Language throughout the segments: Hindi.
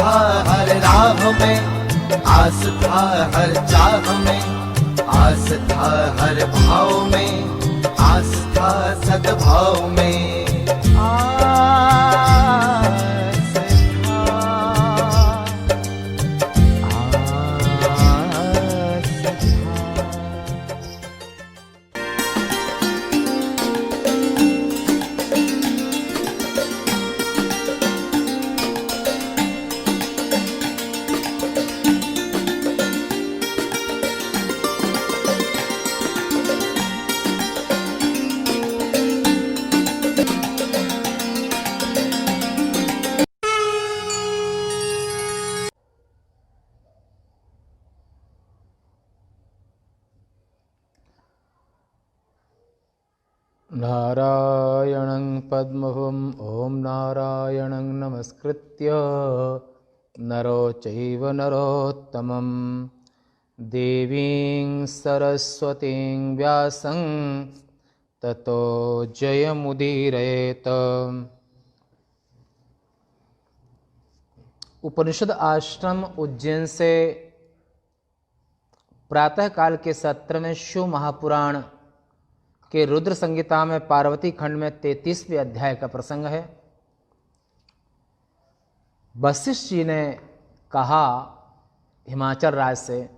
था हर राह में, आस था हर चाह में, आस था हर भाव में, आस था सद्भाव में। नारायणं पद्मभुं ॐ नारायणं नमस्कृत्य नरो चैव नरोत्तमं देवीं सरस्वतीं व्यासं ततो जयमुदीरयेत्। उपनिषद आश्रम उज्जैन से प्रातःकाल के सत्र में शिव महापुराण के रुद्र संहिता में पार्वती खंड में 33वें अध्याय का प्रसंग है। वशिष्ठ जी ने कहा हिमाचल राज्य से,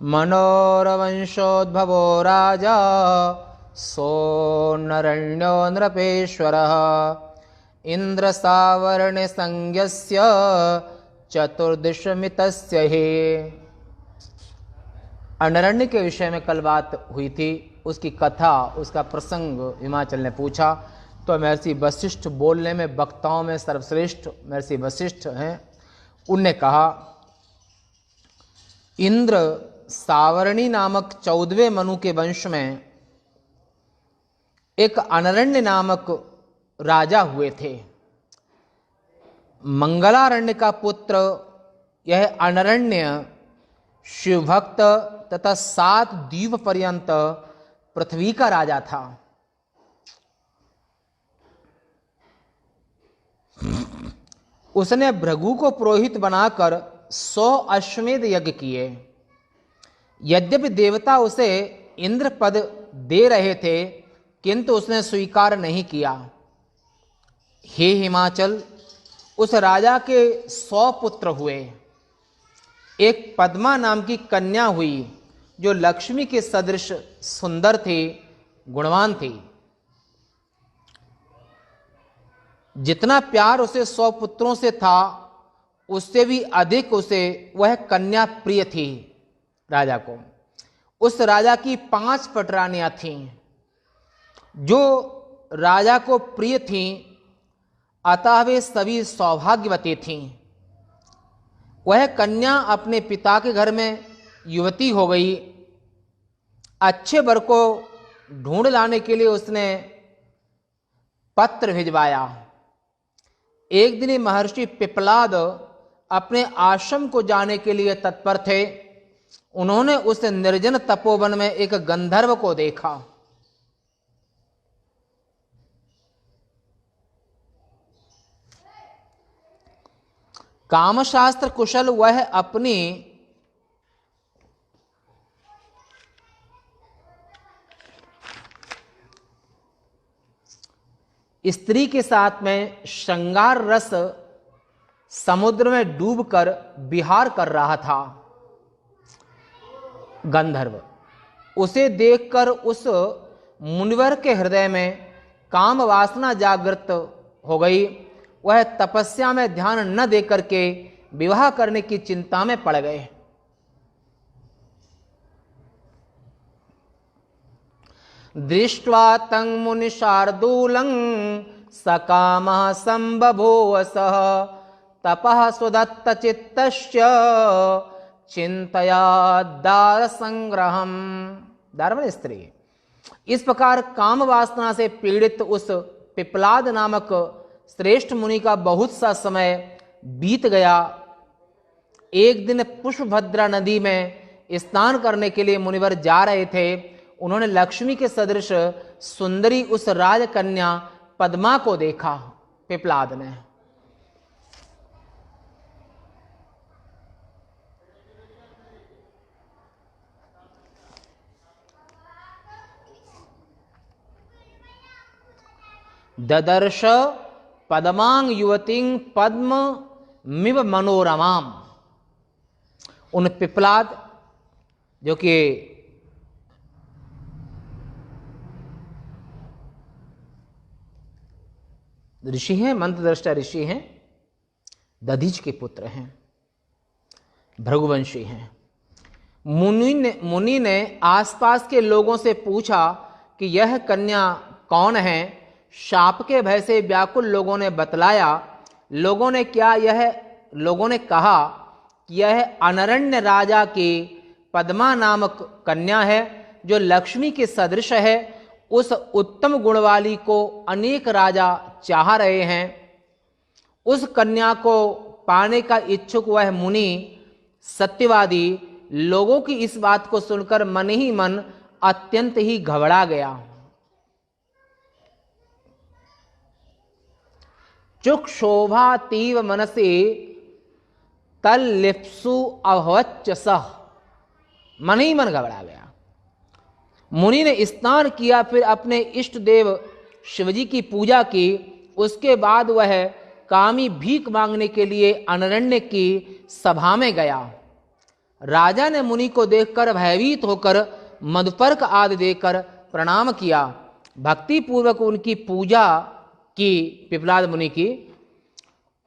मनोरवंशोद्भवो राजा सोन्नरण्यो नृपेश्वरः इंद्रसावर्ण संज्ञस्य चतुर्दशमितस्य हि। अनरण्य के विषय में कल बात हुई थी, उसकी कथा, उसका प्रसंग हिमाचल ने पूछा तो महर्षि वशिष्ठ बोलने में वक्ताओं में सर्वश्रेष्ठ महर्षि वशिष्ठ हैं। उनने कहा इंद्र सावरणी नामक 14वें मनु के वंश में एक अनरण्य नामक राजा हुए थे। मंगलारण्य का पुत्र यह अनरण्य शिवभक्त तथा 7 द्वीप पर्यंत पृथ्वी का राजा था। उसने भृगु को पुरोहित बनाकर 100 अश्वमेध यज्ञ किए। यद्यपि देवता उसे इंद्र पद दे रहे थे किंतु उसने स्वीकार नहीं किया। हे हिमाचल, उस राजा के 100 पुत्र हुए। एक पद्मा नाम की कन्या हुई जो लक्ष्मी के सदृश सुंदर थी, गुणवान थी। जितना प्यार उसे 100 पुत्रों से था उससे भी अधिक उसे वह कन्या प्रिय थी राजा को। उस राजा की 5 पटरानियां थीं जो राजा को प्रिय थीं, अतः वे सभी सौभाग्यवती थीं। वह कन्या अपने पिता के घर में युवती हो गई। अच्छे वर को ढूंढ लाने के लिए उसने पत्र भिजवाया। एक दिन महर्षि पिपलाद अपने आश्रम को जाने के लिए तत्पर थे। उन्होंने उस निर्जन तपोवन में एक गंधर्व को देखा। कामशास्त्र कुशल वह अपनी स्त्री के साथ में श्रृंगार रस समुद्र में डूबकर विहार कर रहा था। गंधर्व उसे देखकर उस मुनिवर के हृदय में काम वासना जागृत हो गई। वह तपस्या में ध्यान न देकर के विवाह करने की चिंता में पड़ गए। दृष्ट्वा तं मुनि शार्दूलं सकामः संबभूवसः तपः सुदत्त चित्तस्य चिंतया दार संग्रहम। दार स्त्री। इस प्रकार काम वासना से पीड़ित उस पिपलाद नामक श्रेष्ठ मुनि का बहुत सा समय बीत गया। एक दिन पुष्पभद्रा नदी में स्नान करने के लिए मुनिवर जा रहे थे। उन्होंने लक्ष्मी के सदृश सुंदरी उस राजकन्या पद्मा को देखा। पिपलाद ने ददर्श पद्मांग युवतिं पद्म मिव मनोरमाम। उन पिपलाद जो कि ऋषि हैं, मंत्रद्रष्टा ऋषि हैं, दधीच के पुत्र हैं, भृगुवंशी हैं। मुनि ने आसपास के लोगों से पूछा कि यह कन्या कौन है। शाप के भय से व्याकुल लोगों ने बतलाया। लोगों ने कहा कि यह अनरण्य राजा की पद्मा नामक कन्या है, जो लक्ष्मी के सदृश है। उस उत्तम गुण वाली को अनेक राजा चाह रहे हैं। उस कन्या को पाने का इच्छुक वह मुनि सत्यवादी लोगों की इस बात को सुनकर मन ही मन अत्यंत ही घबरा गया। चुक शोभा तीव मनसे तल लिप्सु अभवच्च सह। मन ही मन घबरा गया। मुनि ने स्नान किया, फिर अपने इष्ट देव शिवजी की पूजा की। उसके बाद वह कामी भीख मांगने के लिए अनरण्य की सभा में गया। राजा ने मुनि को देखकर भयभीत होकर मधुपर्क आदि देकर प्रणाम किया। भक्ति पूर्वक उनकी पूजा की, पिपलाद मुनि की।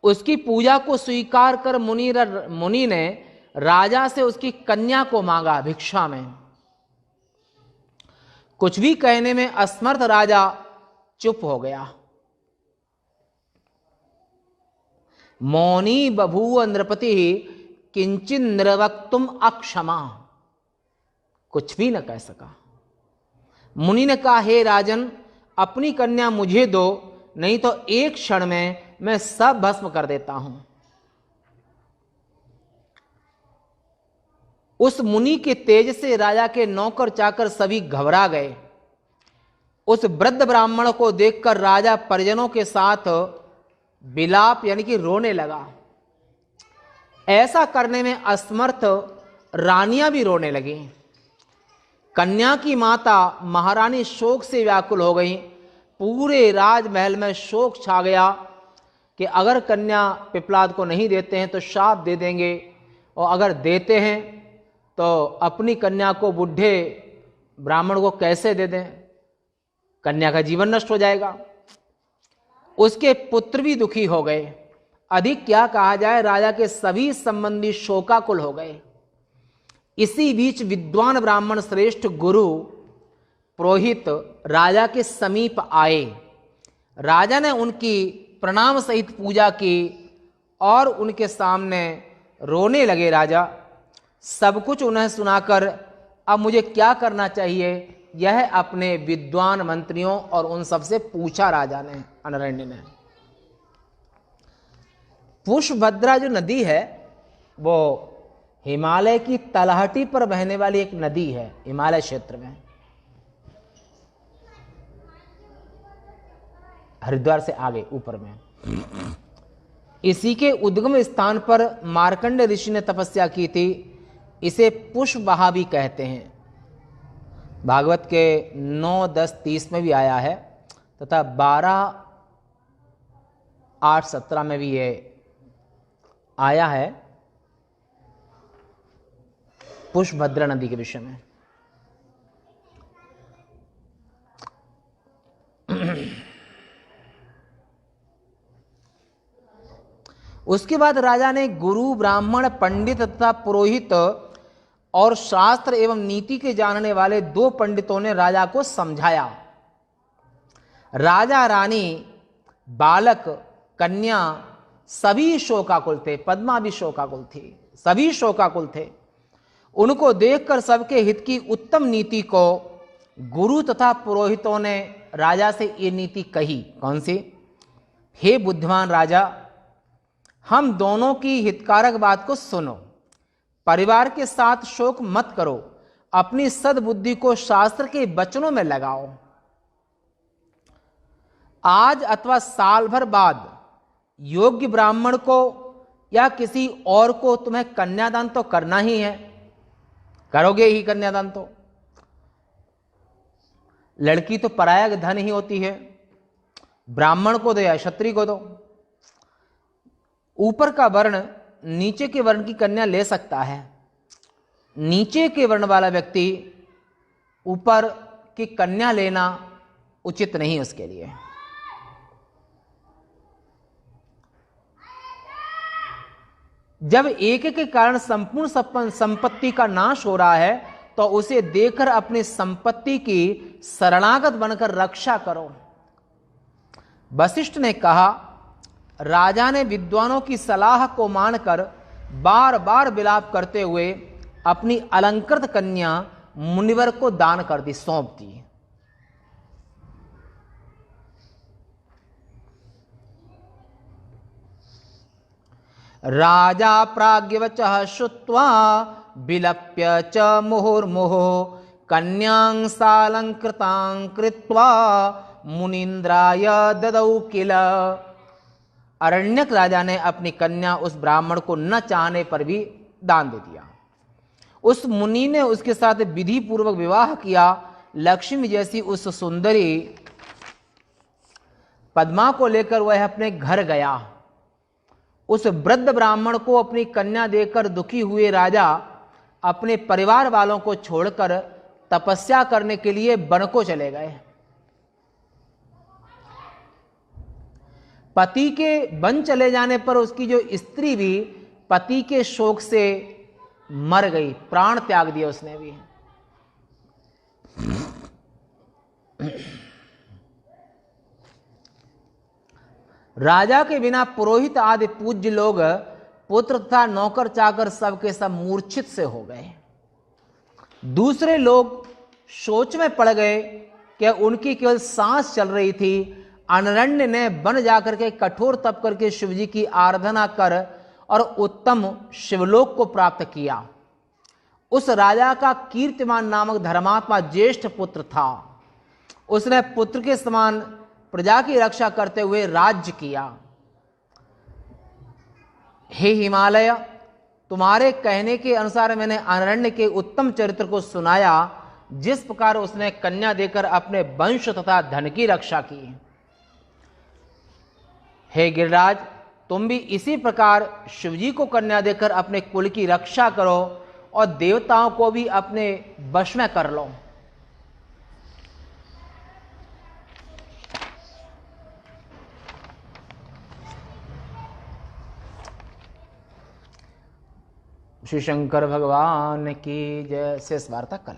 उसकी पूजा को स्वीकार कर मुनि ने राजा से उसकी कन्या को मांगा भिक्षा में। कुछ भी कहने में असमर्थ राजा चुप हो गया। मौनी बभूव नृपति किंचित निर्वक्तुम अक्षमा। कुछ भी न कह सका। मुनि ने कहा, हे राजन, अपनी कन्या मुझे दो, नहीं तो एक क्षण में मैं सब भस्म कर देता हूं। उस मुनि के तेज से राजा के नौकर चाकर सभी घबरा गए। उस वृद्ध ब्राह्मण को देखकर राजा परिजनों के साथ विलाप यानी कि रोने लगा। ऐसा करने में असमर्थ रानियां भी रोने लगी। कन्या की माता महारानी शोक से व्याकुल हो गई। पूरे राजमहल में शोक छा गया कि अगर कन्या पिपलाद को नहीं देते हैं तो शाप दे देंगे, और अगर देते हैं तो अपनी कन्या को बूढ़े ब्राह्मण को कैसे दे दें, कन्या का जीवन नष्ट हो जाएगा। उसके पुत्र भी दुखी हो गए। अधिक क्या कहा जाए, राजा के सभी संबंधी शोकाकुल हो गए। इसी बीच विद्वान ब्राह्मण श्रेष्ठ गुरु पुरोहित राजा के समीप आए। राजा ने उनकी प्रणाम सहित पूजा की और उनके सामने रोने लगे। राजा सब कुछ उन्हें सुनाकर अब मुझे क्या करना चाहिए, यह अपने विद्वान मंत्रियों और उन सब से पूछा राजा ने, अनरण्य ने। पुष्पभद्रा जो नदी है वो हिमालय की तलहटी पर बहने वाली एक नदी है, हिमालय क्षेत्र में, हरिद्वार से आगे ऊपर में। इसी के उद्गम स्थान पर मार्कंड ऋषि ने तपस्या की थी। इसे पुष्पवाहा भी कहते हैं। भागवत के 9, 10, 30 में भी आया है तथा 12, 8, 17 में भी ये आया है पुष्पभद्रा नदी के विषय में। उसके बाद राजा ने गुरु, ब्राह्मण, पंडित तथा पुरोहित और शास्त्र एवं नीति के जानने वाले 2 पंडितों ने राजा को समझाया। राजा, रानी, बालक, कन्या सभी शोकाकुल थे। पद्मा भी शोकाकुल थी, सभी शोकाकुल थे। उनको देखकर सबके हित की उत्तम नीति को गुरु तथा पुरोहितों ने राजा से ये नीति कही। कौन सी? हे बुद्धिमान राजा, हम दोनों की हितकारक बात को सुनो। परिवार के साथ शोक मत करो, अपनी सद्बुद्धि को शास्त्र के वचनों में लगाओ। आज अथवा साल भर बाद योग्य ब्राह्मण को या किसी और को तुम्हें कन्यादान तो करना ही है, करोगे ही कन्यादान। तो लड़की तो पराया धन ही होती है। ब्राह्मण को दो या क्षत्रिय को दो। ऊपर का वर्ण नीचे के वर्ण की कन्या ले सकता है, नीचे के वर्ण वाला व्यक्ति ऊपर की कन्या लेना उचित नहीं उसके लिए। जब एक के कारण संपूर्ण संपत्ति का नाश हो रहा है तो उसे देखकर अपनी संपत्ति की शरणागत बनकर रक्षा करो। वशिष्ठ ने कहा, राजा ने विद्वानों की सलाह को मानकर बार बार विलाप करते हुए अपनी अलंकृत कन्या मुनिवर को दान कर दी, सौंप दी। राजा प्राज्ञवचः श्रुत्वा विलप्य च मुहुर्मुहुः कन्यां सालंकृतां कृत्वा मुनीन्द्राय ददौ किल। अरण्यक राजा ने अपनी कन्या उस ब्राह्मण को न चाहने पर भी दान दे दिया। उस मुनि ने उसके साथ विधि पूर्वक विवाह किया। लक्ष्मी जैसी उस सुंदरी पद्मा को लेकर वह अपने घर गया। उस वृद्ध ब्राह्मण को अपनी कन्या देकर दुखी हुए राजा अपने परिवार वालों को छोड़कर तपस्या करने के लिए वन को चले गए। पति के वन चले जाने पर उसकी जो स्त्री भी पति के शोक से मर गई, प्राण त्याग दिया उसने भी। राजा के बिना पुरोहित आदि पूज्य लोग, पुत्र तथा नौकर चाकर सबके सब मूर्छित से हो गए। दूसरे लोग सोच में पड़ गए कि उनकी केवल सांस चल रही थी। अनरण्य ने वन जाकर के कठोर तप करके शिव जी की आराधना कर और उत्तम शिवलोक को प्राप्त किया। उस राजा का कीर्तिमान नामक धर्मात्मा ज्येष्ठ पुत्र था। उसने पुत्र के समान प्रजा की रक्षा करते हुए राज्य किया। हे हिमालय, तुम्हारे कहने के अनुसार मैंने अरण्य के उत्तम चरित्र को सुनाया, जिस प्रकार उसने कन्या देकर अपने वंश तथा धन की रक्षा की। हे गिरिराज, तुम भी इसी प्रकार शिवजी को कन्या देकर अपने कुल की रक्षा करो और देवताओं को भी अपने वश में कर लो। श्री शंकर भगवान की जय। शेष वार्ता कल।